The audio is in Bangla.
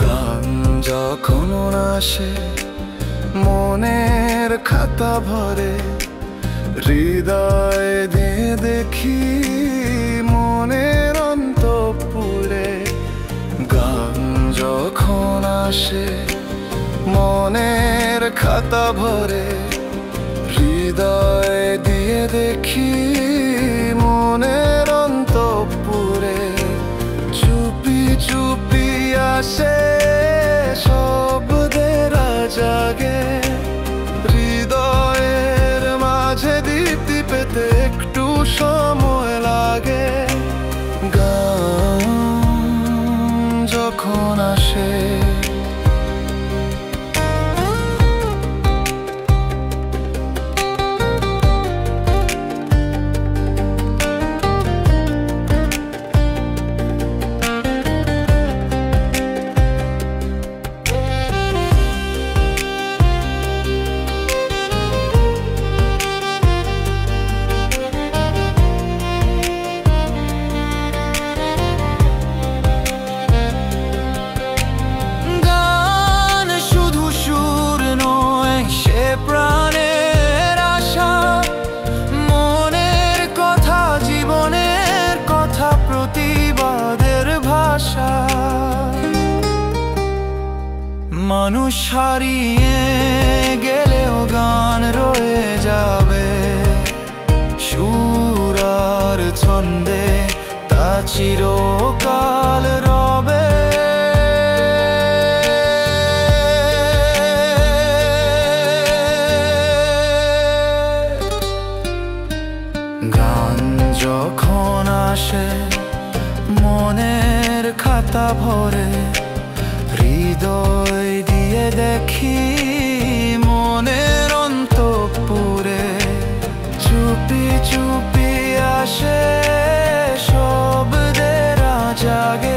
গান যখন আসে মনের খাতা ভরে, হৃদয় দিয়ে দেখি মনের অন্তঃপুরে। গান যখন আসে মনের খাতা ভরে, হৃদয় দিয়ে দেখি মনের অন্তঃপুরে। চুপি চুপি আসে শব্দের জাগে, হৃদয়ের মাঝে দীপ্তি পেতে একটু সময় লাগে। গান যখন আসে প্রাণের আশা, মনের কথা, জীবনের কথা, প্রতিবাদের ভাষা। মানুষ হারিয়ে গেলেও গান রয়ে যাবে, সুর আর ছন্দে তা চিরকাল রবে। গান যখন আসে মনের খাতা ভরে, হৃদয় দিয়ে দেখি মনের অন্তঃপুরে। চুপি চুপি আসে শব্দের জাগে,